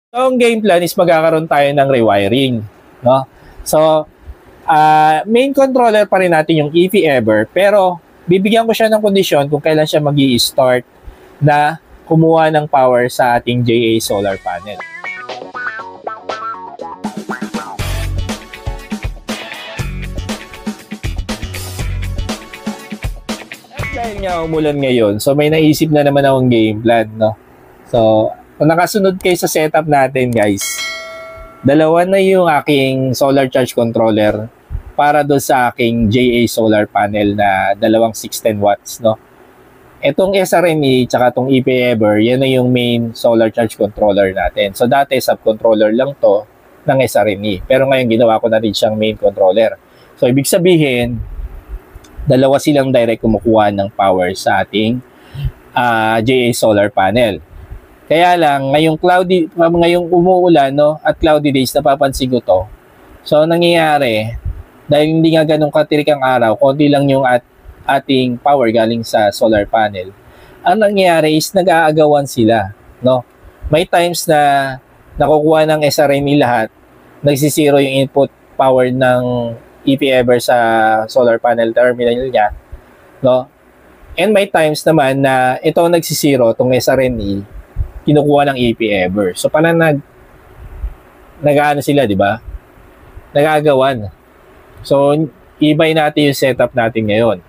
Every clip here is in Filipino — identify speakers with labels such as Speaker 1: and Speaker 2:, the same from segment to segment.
Speaker 1: So, ang game plan is magkakaroon tayo ng rewiring, no? So, main controller pa rin natin yung if ever, pero bibigyan ko siya ng kondisyon kung kailan siya magi-start na kumuha ng power sa ating JA solar panel. At dahil nga umulan ngayon, so may naisip na naman akong game plan, no? So, kung nakasunod kayo sa setup natin, guys, dalawa na yung aking solar charge controller para doon sa aking JA solar panel na dalawang 610 watts, no? Itong SRME tsaka itong EP-Ever, yan na yung main solar charge controller natin. So, dati subcontroller lang to ng SRME. Pero ngayon, ginawa ko na rin siyang main controller. So, ibig sabihin, dalawa silang direct kumukuha ng power sa ating JA solar panel. Kaya lang, ngayong umuulan, no, at cloudy days, napapansin ko to. So, nangyayari, dahil hindi nga ganun katirik ang araw, konti lang yung ating power galing sa solar panel. Ang nangyayari is nag-aagawan sila, no? May times na nakukuha ng SRME lahat, nagsisiro yung input power ng EP-Ever sa solar panel terminal niya, no? And may times naman na ito nagsisiro, itong SRME, kinukuha ng EP-Ever. So, parang nag-ano sila, di ba? Nagagawan. So, ibay natin yung setup natin ngayon.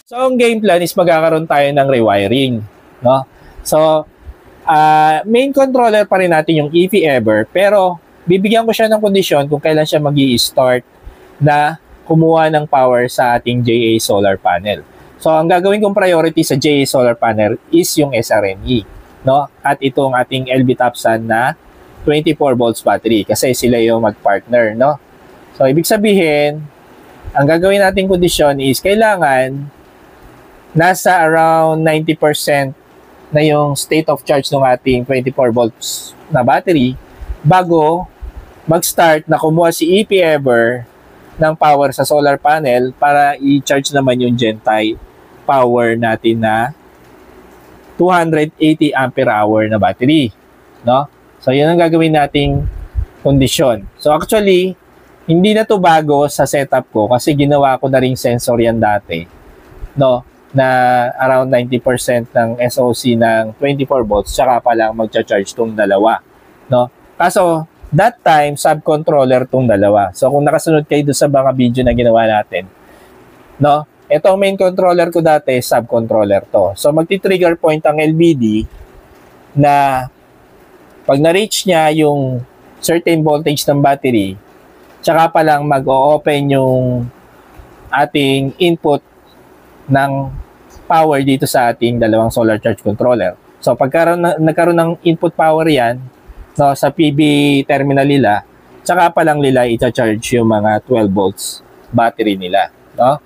Speaker 1: So, ang game plan is magkakaroon tayo ng rewiring, no? So, main controller pa rin natin yung EP-Ever, pero bibigyan ko siya ng kondisyon kung kailan siya magi-start na kumuha ng power sa ating JA solar panel. So, ang gagawin kong priority sa JA solar panel is yung SRME, no? At itong ating LB Topsun na 24 volts battery kasi sila yung mag-partner, no? So, ibig sabihin, ang gagawin nating kondisyon is kailangan nasa around 90% na yung state of charge ng ating 24 volts na battery bago mag-start na kumuha si EP-Ever ng power sa solar panel para i-charge naman yung GenTie power natin na 280 ampere hour na battery, no? So, yun ang gagawin nating kondisyon. So, actually, hindi na to bago sa setup ko kasi ginawa ko na ring sensor yan dati, no? Na around 90% ng SOC ng 24 volts, tsaka pa lang magcha-charge tong dalawa, no? Kaso, that time, subcontroller tong dalawa. So, kung nakasunod kayo doon sa mga video na ginawa natin, no? Itong main controller ko dati, subcontroller to. So, magti-trigger point ang LBD na pag na-reach niya yung certain voltage ng battery, tsaka pa lang mag-o-open yung ating input ng power dito sa ating dalawang solar charge controller. So, nagkaroon ng input power yan, no, sa PB terminal nila, tsaka pa lang nila i-charge yung mga 12 volts battery nila, no?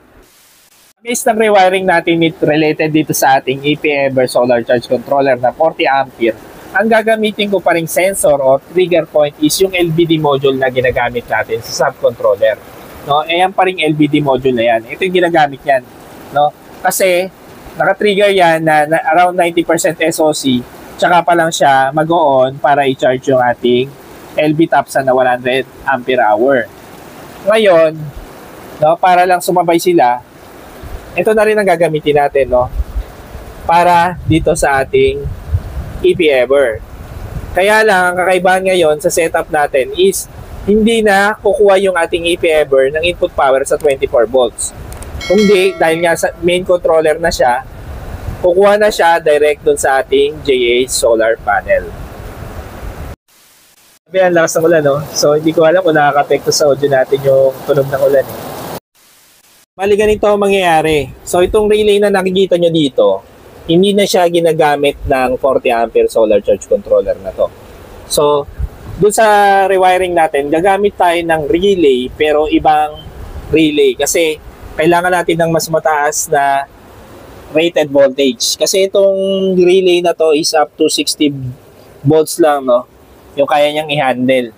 Speaker 1: Based ng rewiring natin related dito sa ating EP-Ever solar charge controller na 40 ampere, ang gagamitin ko pa ring sensor o trigger point is yung LBD module na ginagamit natin sa subcontroller, no? Yan pa ring LBD module na yan. Ito yung ginagamit yan, no? Kasi naka-trigger yan na around 90% SOC, tsaka pa lang siya mag-on para i-charge yung ating LB Topsun na 100 ampere hour. Ngayon, no, para lang sumabay sila, ito na rin ang gagamitin natin, no, para dito sa ating EP-Ever. Kaya lang, ang kakaibahan ngayon sa setup natin is hindi na kukuha yung ating EP-Ever ng input power sa 24 volts. Kundi, dahil nga sa main controller na siya, kukuha na siya direct dun sa ating JA solar panel. Sabi, ang lakas ng ulan, no? So, hindi ko alam kung nakaka-apekto sa audio natin yung tunog ng ulan, eh. Bali, ganito ang mangyayari. So, itong relay na nakikita nyo dito, hindi na siya ginagamit ng 40 ampere solar charge controller na to. So, dun sa rewiring natin, gagamit tayo ng relay, pero ibang relay. Kasi, kailangan natin ng mas mataas na rated voltage. Kasi itong relay na to is up to 60 volts lang, no? Yung kaya niyang i-handle.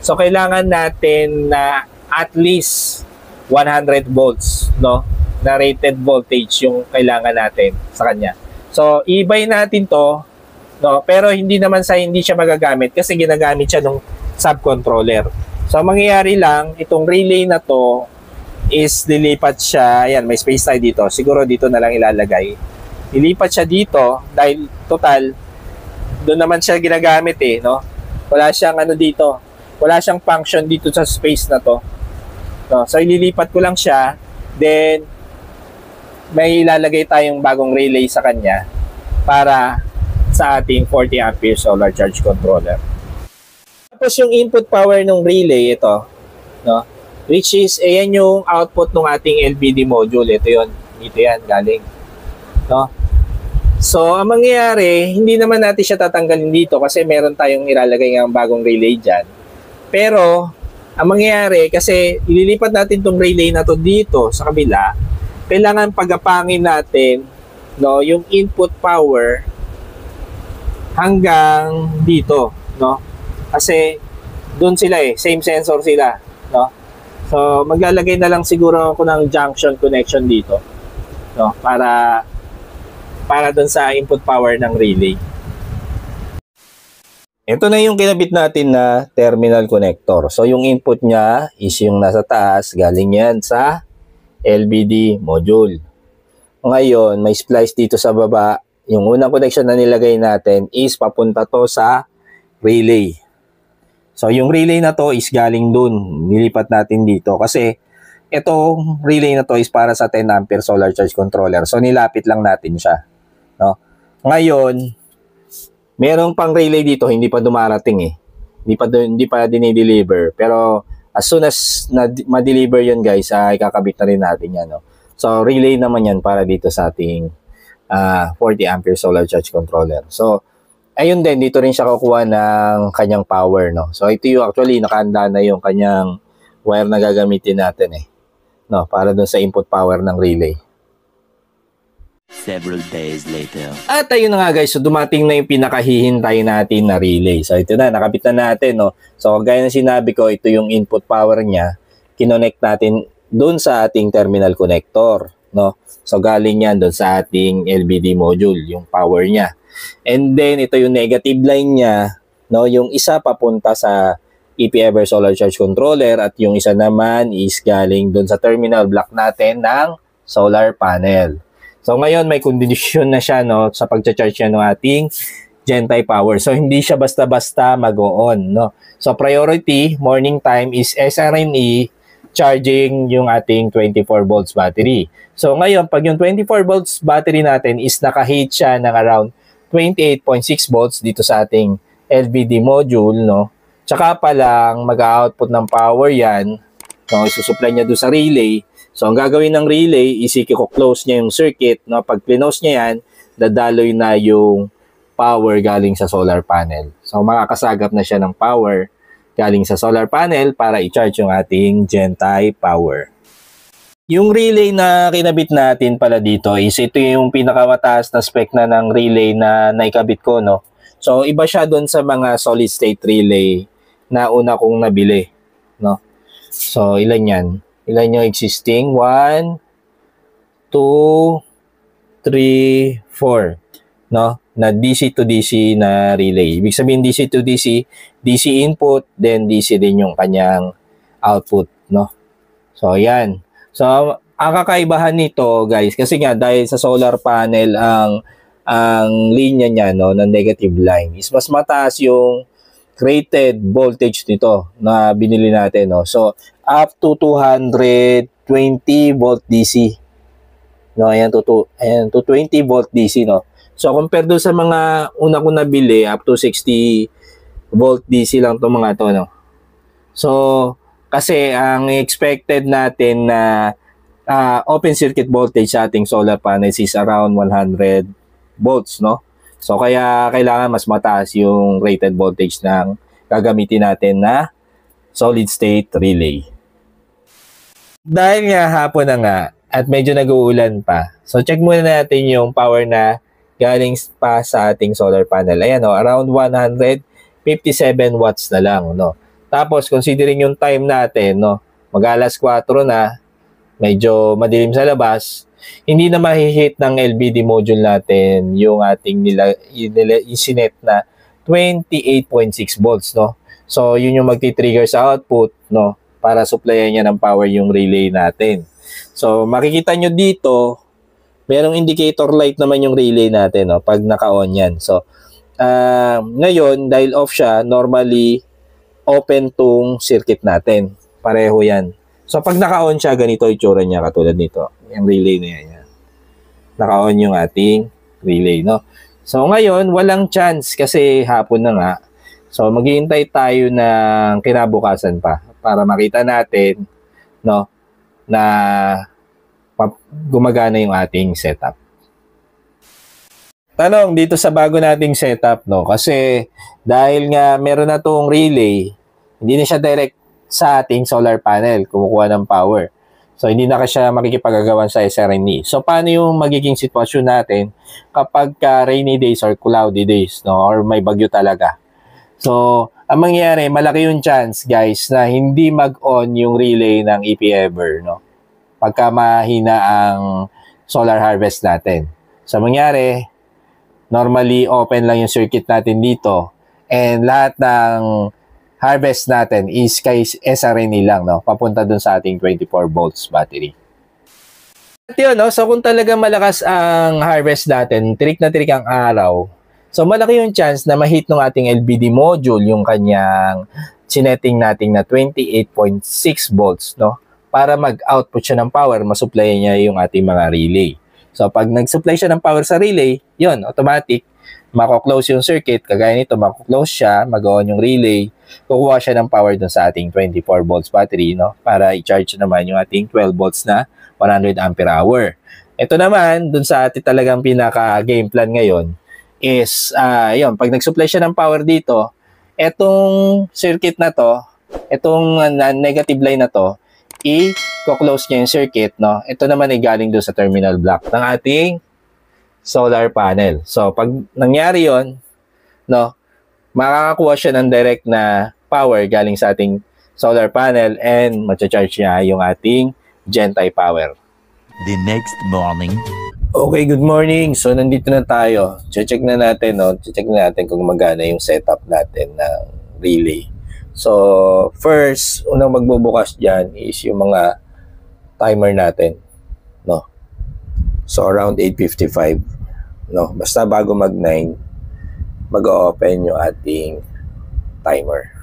Speaker 1: So, kailangan natin na at least 100 volts, no, na rated voltage yung kailangan natin sa kanya. So, i-buy natin to, No? Pero hindi naman hindi siya magagamit kasi ginagamit siya ng subcontroller. So, mangyayari lang, itong relay na to is lilipat siya, ayan, may space tayo dito. Siguro dito na lang ilalagay. Lilipat siya dito dahil total, doon naman siya ginagamit no? Wala siyang dito. Wala siyang function dito sa space na to. No? So, ililipat ko lang siya. Then, may ilalagay tayong bagong relay sa kanya para sa ating 40 ampere solar charge controller. Tapos yung input power ng relay, ito, no? Which is, ayan yung output ng ating LVD module. Ito yun. Dito yan, galing. No? So, ang mangyayari, hindi naman natin siya tatanggalin dito kasi meron tayong ilalagay ng bagong relay dyan. Pero, ang mangyayari, kasi ililipat natin itong relay na to dito sa kabila, kailangan pagapangin natin, no, yung input power hanggang dito, no? Kasi doon sila same sensor sila, no? So maglalagay na lang siguro ako ng junction connection dito, no? Para doon sa input power ng relay. Ito na yung kinabit natin na terminal connector. So yung input niya is yung nasa taas, galing yan sa LVD module. Ngayon, may splice dito sa baba. Yung unang connection na nilagay natin is papunta to sa relay. So, yung relay na to is galing dun. Nilipat natin dito kasi itong relay na to is para sa 10 ampere solar charge controller. So, nilapit lang natin siya. No? Ngayon, merong pang relay dito, hindi pa dumarating Hindi pa dinideliver. Pero, as soon as ma-deliver yun guys, ikakabit na rin natin yan. No? So, relay naman yan para dito sa ating 40 ampere solar charge controller. So, ayun din, dito rin siya kukuha ng kanyang power, no? So, ito yung actually, nakahanda na yung kanyang wire na gagamitin natin, no? Para dun sa input power ng relay.
Speaker 2: Several days later.
Speaker 1: At ayun na nga guys, so dumating na yung pinakahihintay natin na relay. So, ito na, nakabit na natin, no? So, gaya na sinabi ko, ito yung input power niya. Kinonnect natin dun sa ating terminal connector, no? So, galing yan doon sa ating LVD module, yung power niya. And then, ito yung negative line niya, no? Yung isa papunta sa EP-Ever Solar Charge Controller at yung isa naman is galing doon sa terminal block natin ng solar panel. So, ngayon may condition na siya, no? Sa pag-charge niya ng ating GenTie power. So, hindi siya basta-basta mag-on, no? So, priority, morning time is SRNE charging yung ating 24 volts battery. So ngayon, pag yung 24 volts battery natin is naka-heat siya ng around 28.6 volts dito sa ating LVD module, no? Tsaka pa lang mag-output ng power yan, no? Isusupply niya doon sa relay. So ang gagawin ng relay is i-close niya yung circuit, no? Pag close niya yan, dadaloy na yung power galing sa solar panel. So makakasagap na siya ng power galing sa solar panel para i-charge yung ating GenTie power. Yung relay na kinabit natin pala dito is ito yung pinakamataas na spec na ng relay na naikabit ko, no? So, iba siya doon sa mga solid state relay na una kong nabili, no? So, ilan yan? Ilan yung existing? 1, 2, 3, 4, no? Na DC to DC na relay. Ibig sabihin DC to DC, DC input, then DC din yung kanyang output, no? So, yan. So, ang kakaibahan nito, guys, kasi nga dahil sa solar panel ang linya niya, no, ng negative line is mas mataas yung rated voltage nito na binili natin, no. So, up to 220 volt DC. No, ayan to 20 volt DC, no. So, compare doon sa mga una ko nabili, up to 60 volt DC lang itong mga to, no. So, kasi ang expected natin na open circuit voltage sa ating solar panels is around 100 volts, no. So, kaya kailangan mas mataas yung rated voltage ng gagamitin natin na solid state relay. Dahil nga hapon na nga at medyo nag-uulan pa, so check muna natin yung power na galing pa sa ating solar panel. Ayan, no, around 157 watts na lang, no. Tapos considering yung time natin, no, mag-alas 4 na, medyo madilim sa labas. hindi na mahihit ng LBD module natin yung ating isinet na 28.6 volts, no? So, yun yung magti-trigger sa output, no? Para supplyan niya ng power yung relay natin. So, makikita nyo dito, merong indicator light naman yung relay natin, no? Pag naka-on yan. So, ngayon, dahil off siya, normally, open tong circuit natin. Pareho yan. So, pag naka-on siya, ganito itsura niya, katulad nito. Yung relay na yan. Naka-on yung ating relay, no? So, ngayon, walang chance kasi hapon na nga. So, maghihintay tayo ng kinabukasan pa para makita natin, no, na gumagana yung ating setup. Tanong dito sa bago nating setup, no? Kasi dahil nga meron na tong relay, hindi na siya direct sa ating solar panel kumukuha ng power. So, hindi na siya makikipagagawan sa SRNE. So, paano yung magiging sitwasyon natin kapag rainy days or cloudy days, no? Or may bagyo talaga. So, ang mangyayari, malaki yung chance, guys, na hindi mag-on yung relay ng EPEver, no? Pagka mahina ang solar harvest natin. So, mangyayari, normally, open lang yung circuit natin dito. And lahat ng harvest natin is kay SRNE lang, no? Papunta dun sa ating 24 volts battery. At yun, no? So, kung talaga malakas ang harvest natin, tirik na tirik ang araw, so malaki yung chance na ma-hit ng ating LBD module yung kanyang sinetting natin na 28.6 volts, no? Para mag-output siya ng power, masupply niya yung ating mga relay. So, pag nag-supply siya ng power sa relay, yun, automatic, mako-close yung circuit, kagaya nito, mako-close siya, mag-on yung relay, kukuha siya ng power dun sa ating 24 volts battery, no? Para i-charge naman yung ating 12 volts na 100 ampere hour. Ito naman, dun sa ating talagang pinaka-game plan ngayon, is, yun, pag nag-supply siya ng power dito, etong circuit na to, etong negative line na to, i-close niya yung circuit, no? Ito naman ay galing doon sa terminal block ng ating solar panel. So, pag nangyari yon, no, makakakuha siya ng direct na power galing sa ating solar panel and matcha-charge niya yung ating Gentile power.
Speaker 2: The next morning.
Speaker 1: Okay, good morning. So, nandito na tayo. Check na natin, no? Check na natin kung magana yung setup natin ng relay. So, first, unang magbubukas dyan is yung mga timer natin, no? So, around 8:55, no? Basta bago mag-9, mag-open yung ating timer.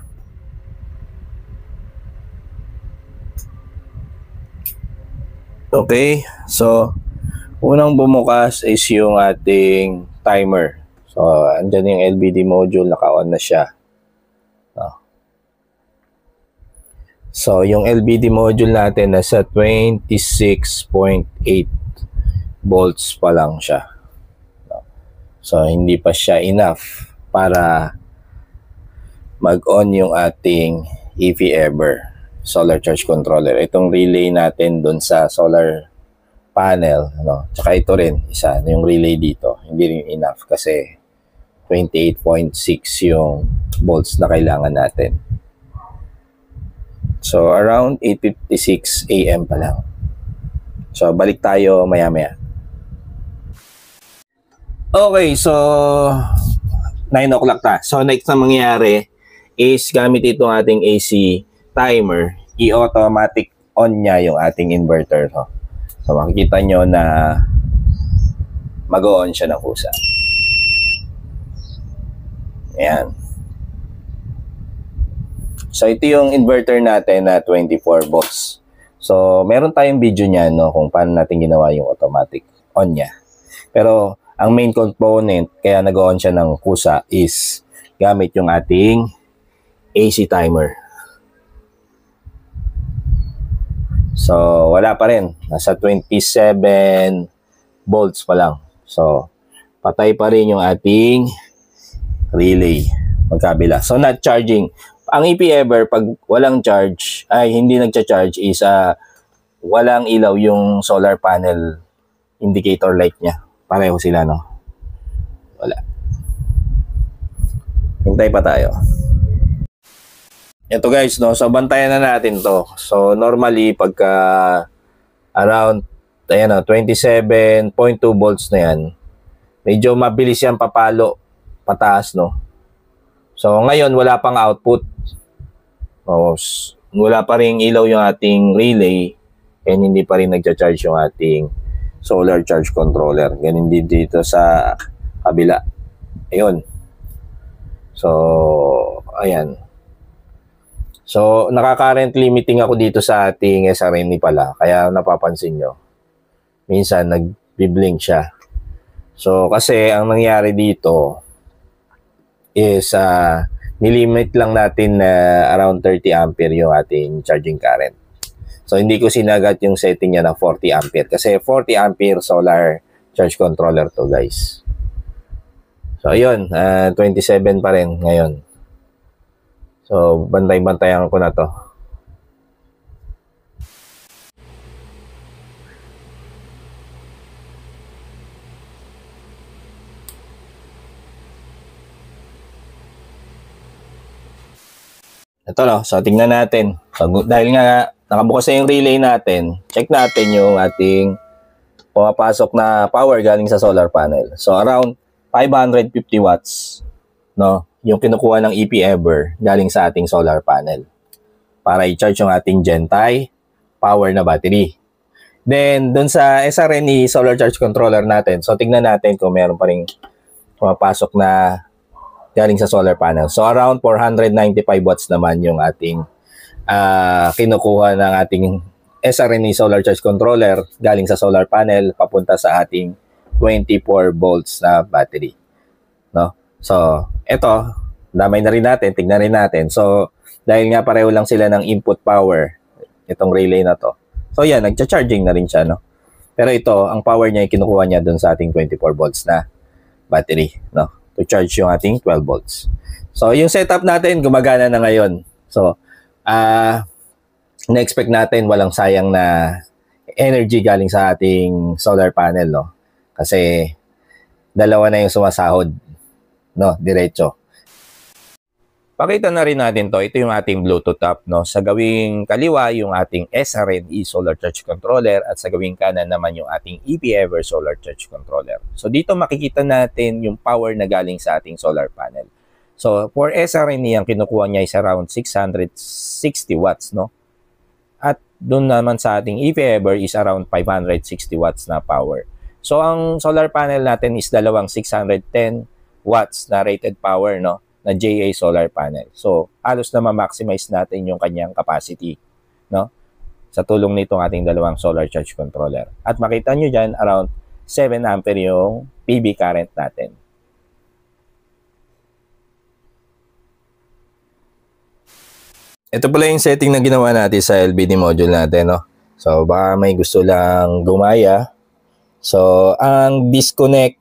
Speaker 1: Okay, so, unang bumukas is yung ating timer. So, andyan yung LBD module, naka-on na siya. No? So, yung LBD module natin nasa 26.8 volts pa lang siya. So, hindi pa siya enough para mag-on yung ating EPEver solar charge controller. Itong relay natin doon sa solar panel, no? Tsaka ito rin, isa, yung relay dito. Hindi rin enough kasi 28.6 yung volts na kailangan natin. So, around 8:56 AM pa lang. So, balik tayo maya-maya. Okay, so 9 o'clock na. So, next na mangyayari is gamit itong ating AC timer, i-automatic on niya yung ating inverter. So, makikita nyo na mag-on siya ng kusa. Ayan. So, ito yung inverter natin na 24 volts. So, meron tayong video niya, no, kung paano natin ginawa yung automatic on niya. Pero, ang main component, kaya nag-on siya ng kusa, is gamit yung ating AC timer. So, wala pa rin. Nasa 27 volts pa lang. So, patay pa rin yung ating relay magkabila. So, not charging. Ang EPEver, pag walang charge, ay hindi nagcha-charge, is walang ilaw yung solar panel indicator light niya. Pareho sila, no? Wala. Hintay pa tayo. Ito guys, no? So, bantayan na natin to. So, normally, pagka around ayan o, 27.2 volts na yan. Medyo mabilis yan papalo, pataas, no? So, ngayon, wala pang output. O, wala pa rin ilaw yung ating relay and hindi pa rin nagcha-charge yung ating solar charge controller. Ganun din dito sa kabila. Ayun. So, ayan. So, nakaka-current limiting ako dito sa ating SRNE pala. Kaya napapansin nyo. Minsan, nag-blink siya. So, kasi ang nangyari dito is nilimit lang natin na around 30 ampere yung ating charging current. So, hindi ko sinagat yung setting niya na 40 ampere. Kasi 40 ampere solar charge controller to, guys. So, ayun. 27 pa rin ngayon. So, bantay-bantayan ko na to. Ito no, so tingnan natin. So, dahil nga nakabukas na yung relay natin, check natin yung ating pumapasok na power galing sa solar panel. So, around 550 watts, no? Yung kinukuha ng EP-Ever galing sa ating solar panel para i-charge yung ating Gentai power na battery. Then, dun sa SRNE solar charge controller natin, so tingnan natin kung meron pa rin pumapasok na galing sa solar panel. So, around 495 watts naman yung ating kinukuha ng ating SRNE solar charge controller galing sa solar panel papunta sa ating 24 volts na battery. No? So, eto, damay na rin natin, tignan rin natin. So, dahil nga pareho lang sila ng input power, itong relay na to. So, yan, nagcha-charging na rin siya, no? Pero ito, ang power niya, kinukuha niya dun sa ating 24 volts na battery, no? To charge yung ating 12 volts. So, yung setup natin, gumagana na ngayon. So, na-expect natin walang sayang na energy galing sa ating solar panel, no? Kasi, dalawa na yung sumasahod, no? Diretso. Pakita na rin natin to. Ito yung ating Bluetooth app, no? Sa gawing kaliwa, yung ating SRNE Solar Charge Controller at sa gawing kanan naman yung ating EP-Ever Solar Charge Controller. So, dito makikita natin yung power na galing sa ating solar panel. So, for SRNE, ang kinukuha niya is around 660 watts, no? At doon naman sa ating EP-Ever is around 560 watts na power. So, ang solar panel natin is dalawang 610 watts na rated power, no? Na JA solar panel. So, halos na ma-maximize natin yung kanyang capacity, no? Sa tulong nitong ating dalawang solar charge controller. At makita nyo dyan, around 7 ampere yung PV current natin. Ito pala yung setting na ginawa natin sa LBD module natin, no? So, baka may gusto lang gumaya. So, ang disconnect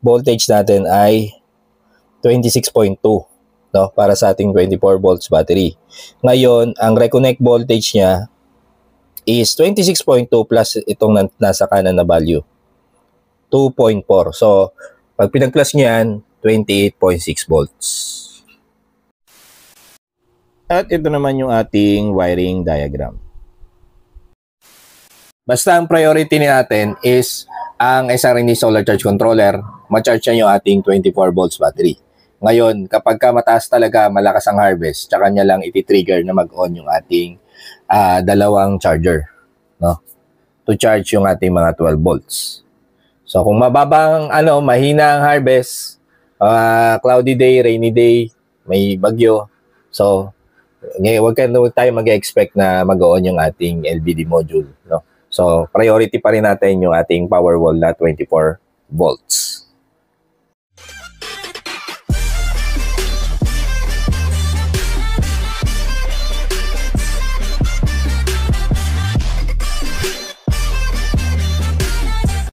Speaker 1: voltage natin ay 26.2, no, para sa ating 24 volts battery. Ngayon, ang reconnect voltage niya is 26.2 plus itong nasa kanan na value, 2.4. So, pag pinag-plus niyan, 28.6 volts. At ito naman yung ating wiring diagram. Basta ang priority natin is ang SRNE Solar Charge Controller, ma-charge niya yung ating 24 volts battery. Ngayon, kapag ka mataas talaga, malakas ang harvest, tsaka niya lang iti-trigger na mag-on yung ating dalawang charger, no? To charge yung ating mga 12 volts. So, kung mababang, mahina ang harvest, cloudy day, rainy day, may bagyo, so, huwag tayo mag-expect na mag-on yung ating LBD module, no? So, priority pa rin natin yung ating power wall na 24 volts.